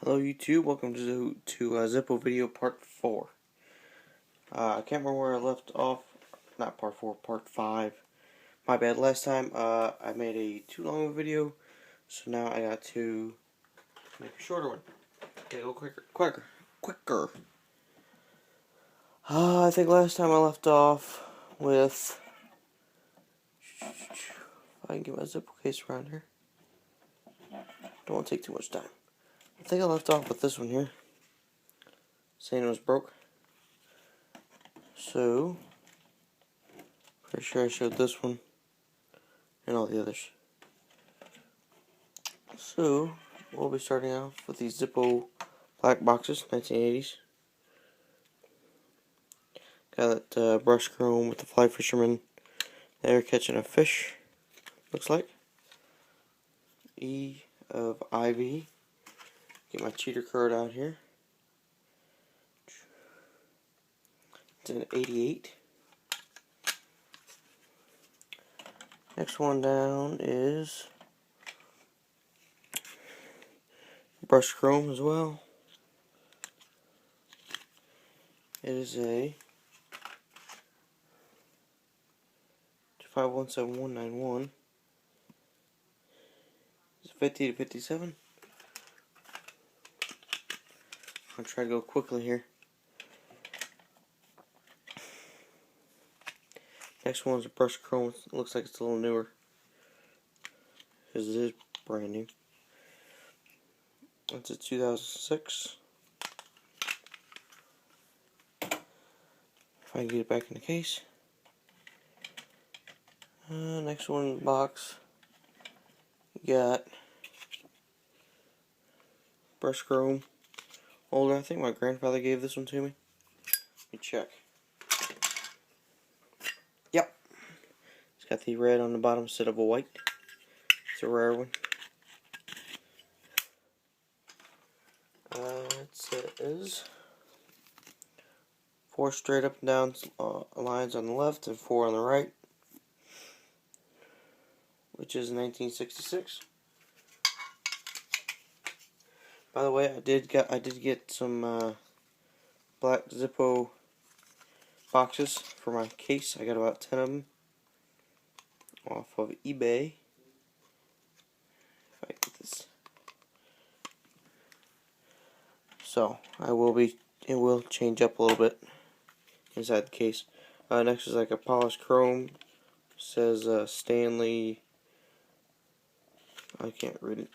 Hello YouTube, welcome to Zippo video part 4. I can't remember where I left off, not part 4, part 5. My bad, last time I made a too long of a video, so now I got to make a shorter one. Okay, go quicker. I think last time I left off with, if I can get my Zippo case around here, don't want to take too much time. I think I left off with this one here, saying it was broke. So, pretty sure I showed this one and all the others. So, we'll be starting off with these Zippo black boxes, 1980s. Got that brush chrome with the fly fisherman there catching a fish, looks like. E of Ivy. Get my cheater card out here. It's an 88. Next one down is brush chrome as well. It is a 2517191. It's 50 to 57. I'll try to go quickly here. Next one's a brush chrome. It looks like it's a little newer, because it is brand new. That's a 2006. If I can get it back in the case. Next one in the box, you got brush chrome. Older, I think my grandfather gave this one to me. Let me check. Yep. It's got the red on the bottom instead of a white. It's a rare one. It says 4 straight up and down lines on the left and 4 on the right, which is 1966. By the way, I did get some black Zippo boxes for my case. I got about 10 of them off of eBay. If I get this, so it will change up a little bit inside the case. Next is like a polished chrome. It says Stanley. I can't read it.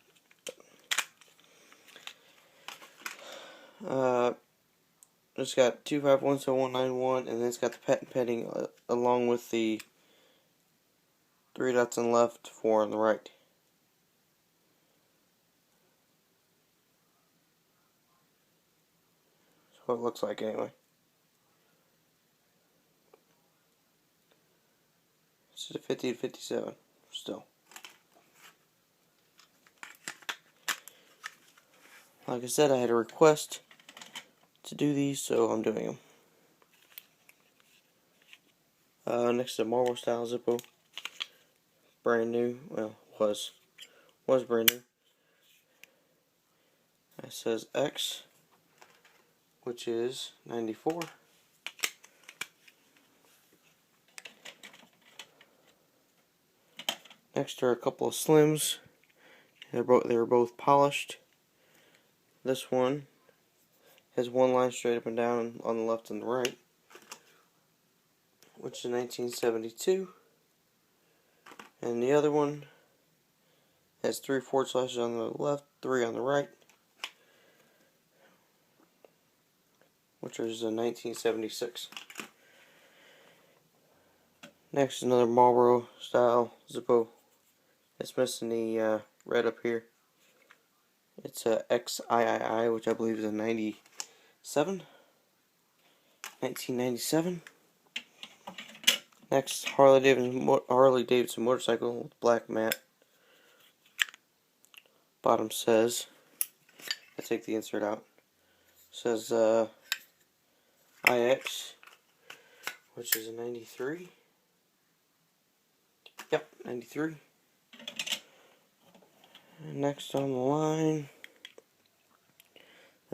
It's got 2517191, and then it's got the patent pending along with the 3 dots on the left, 4 on the right. That's what it looks like anyway. This is a 50 to 57 still. Like I said, I had a request to do these, so I'm doing them. Next is a marble style Zippo. Brand new. Well, was brand new. It says X, which is 94. Next are a couple of Slims. They were both polished. This one has one line straight up and down on the left and the right, which is 1972. And the other one has 3 forward slashes on the left, 3 on the right, which is a 1976. Next is another Marlboro style Zippo. It's missing the red up here. It's a XIII, which I believe is a 1997. Next, Harley Davidson motorcycle with black mat. Bottom says, I take the insert out. Says IX, which is a 93. Yep, 93. And next on the line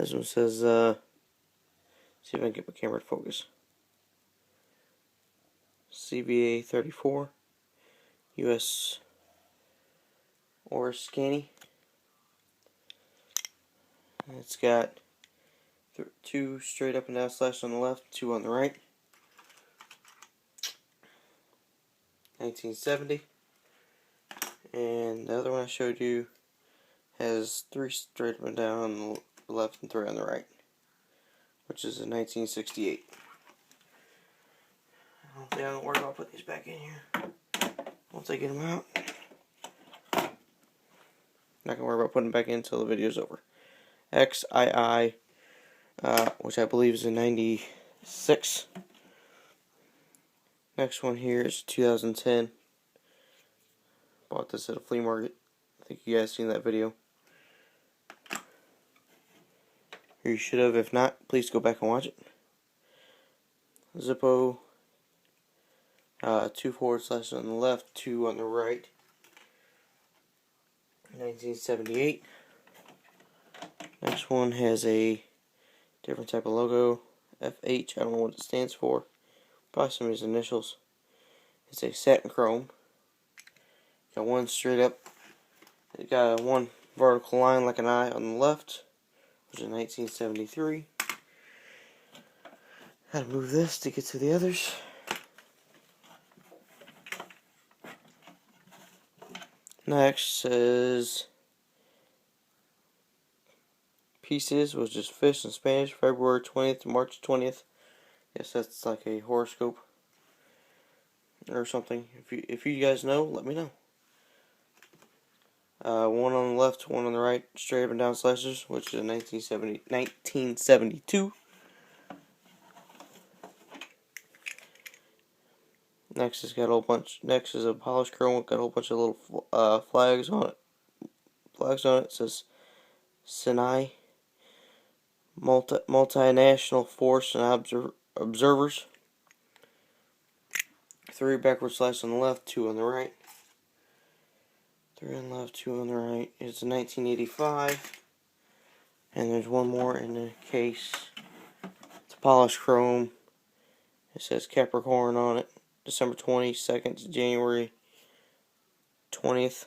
This one says, see if I can get my camera to focus. CBA 34, US or Scanny. It's got 2 straight up and down slashes on the left, 2 on the right. 1970. And the other one I showed you has 3 straight up and down on the left and 3 on the right, which is a 1968. I don't think I'm going to worry about putting these back in here once I get them out. Not going to worry about putting them back in until the video's over. XII, which I believe is a 96. Next one here is 2010. Bought this at a flea market. I think you guys seen that video. Or you should have. If not, please go back and watch it. Zippo, 2 forward slashes on the left, 2 on the right. 1978. Next one has a different type of logo. FH, I don't know what it stands for. Probably some of his initials. It's a satin chrome. Got 1 straight up. It got a 1 vertical line like an eye on the left, which is 1973. Gotta move this to get to the others. Next is Pieces, which is fish in Spanish, February 20th to March 20th. Guess that's like a horoscope or something. If you guys know, let me know. 1 on the left, 1 on the right, straight up and down slashes, which is a 1972. Next has got a whole bunch. Next is a polished chrome. Got a whole bunch of little flags on it. It says Sinai Multinational Force and Observers. 3 backward slashes on the left, 2 on the right. 3 on the left, 2 on the right. It's a 1985. And there's 1 more in the case. It's a polished chrome. It says Capricorn on it. December 22nd to January 20th.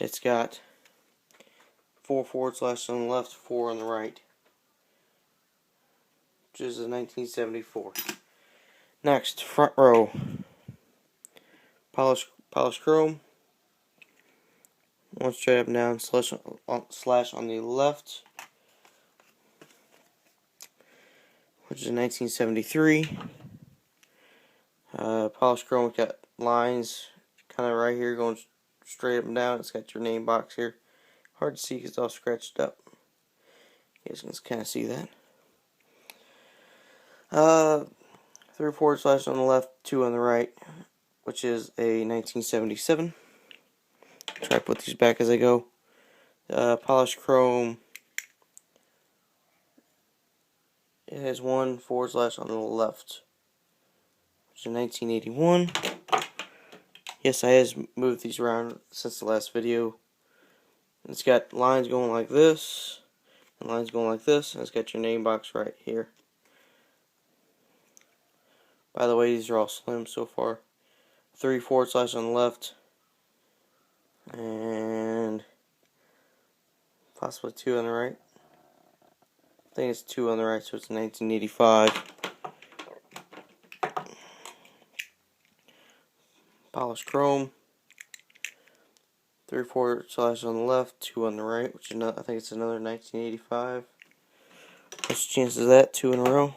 It's got 4 forward slashes on the left, 4 on the right, which is a 1974. Next, front row. Polished chrome. 1 straight up and down slash on the left, which is a 1973. Polished chrome, got lines kind of right here going straight up and down. It's got your name box here. Hard to see because it's all scratched up. You guys can kind of see that. 3 forward slashes on the left, 2 on the right, which is a 1977. Try to put these back as I go. Polished chrome. It has 1 forward slash on the left, which is 1981. Yes, I has moved these around since the last video. It's got lines going like this, and lines going like this, and it's got your name box right here. By the way, these are all slim so far. 3 forward slashes on the left, and possibly 2 on the right. I think it's 2 on the right, so it's 1985. Polished chrome. 3 forward slashes on the left, 2 on the right, which is not, I think it's another 1985. What's the chances of that? 2 in a row.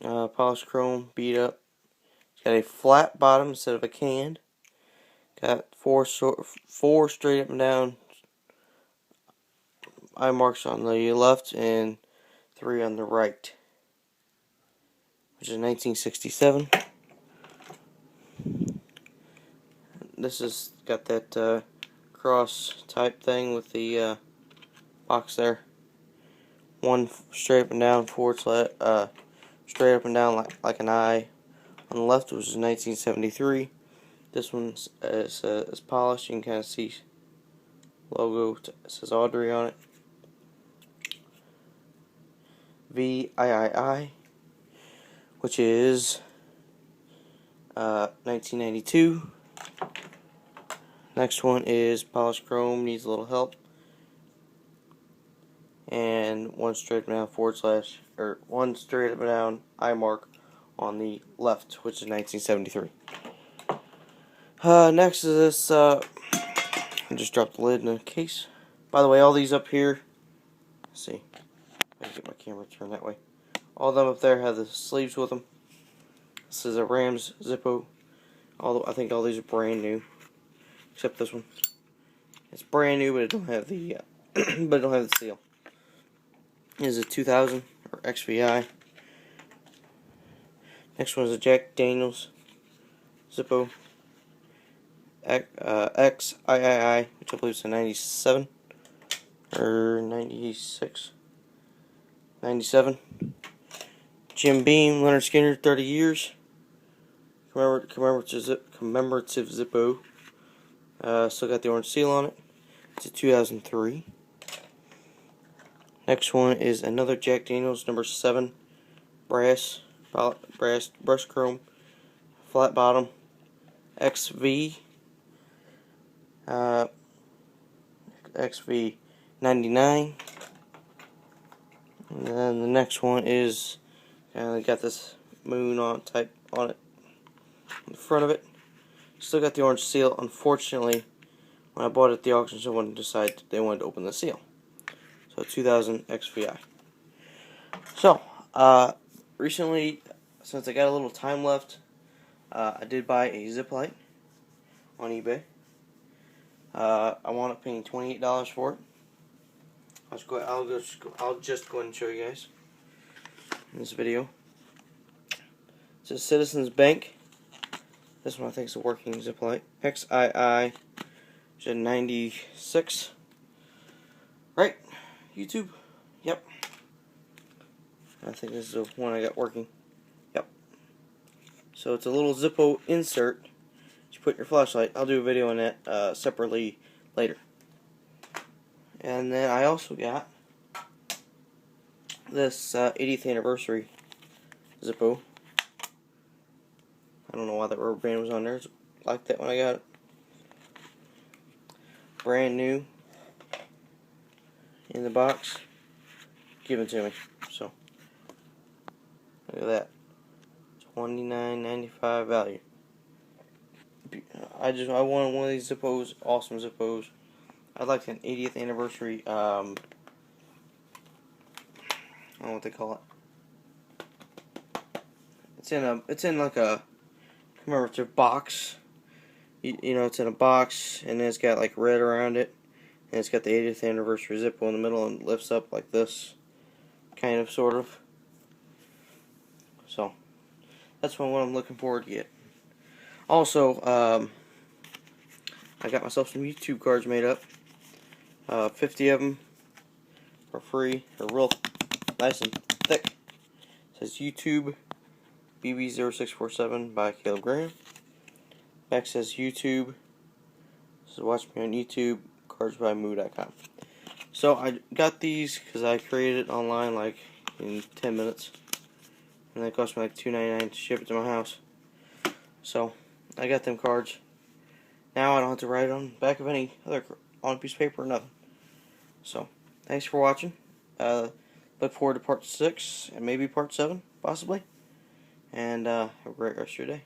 Polished chrome, beat up. It's got a flat bottom instead of a can. Got 4 straight up and down eye marks on the left and 3 on the right, which is 1967. This has got that cross type thing with the box there. 1 straight up and down forward slash, straight up and down like an eye on the left, which is 1973. This one is polished. You can kind of see logo says Audrey on it. VIII, which is 1992. Next one is polished chrome, needs a little help. And one straight up and down / or one straight up and down I mark on the left, which is 1973. Next is this, I just dropped the lid in a case. By the way, all these up here, let's see, I can get my camera turned that way. All of them up there have the sleeves with them. This is a Rams Zippo. I think all these are brand new, except this one. It's brand new, but it don't have the, but it don't have the seal. This is a 2000 or XVI. Next one is a Jack Daniels Zippo XIII, which I believe is a 97 or 96, 97. Jim Beam, Leonard Skinner, 30 years. Commemorative Zippo. Still got the orange seal on it. It's a 2003. Next one is another Jack Daniels, number 7, brass brush chrome, flat bottom, XV 99. And then the next one is got this moon type on it in the front of it. Still got the orange seal. Unfortunately, when I bought it at the auction, someone decided they wanted to open the seal. So 2000 XVI. So recently, since I got a little time left, I did buy a zip light on eBay. I wound up paying $28 for it. I'll just go ahead and show you guys in this video. It's a Citizens Bank. This one I think is a working zip light. XII, which is 96. Right, YouTube. Yep. I think this is the one I got working. Yep. So it's a little Zippo insert that you put in your flashlight. I'll do a video on that separately later. And then I also got this 80th anniversary Zippo. I don't know why that rubber band was on there. It's like that when I got it. Brand new in the box, given to me. So look at that, $29.95 value. I wanted one of these Zippos, awesome Zippos. I'd like an 80th anniversary. I don't know what they call it. It's in like a commemorative box. You know, it's in a box, and then it's got like red around it, and it's got the 80th anniversary Zippo in the middle, and lifts up like this, kind of, sort of. So that's what I'm looking forward to get. Also, I got myself some YouTube cards made up. 50 of them for free. They're real nice and thick. It says YouTube BB0647 by Caleb Graham. Back says YouTube. This is watch me on YouTube. Cardsbymoo.com. So I got these because I created it online like in 10 minutes, and they cost me like $2.99 to ship it to my house. So I got them cards. Now I don't have to write on the back of any other on a piece of paper or nothing. So thanks for watching. Look forward to part 6 and maybe part 7 possibly. And have a great rest of your day.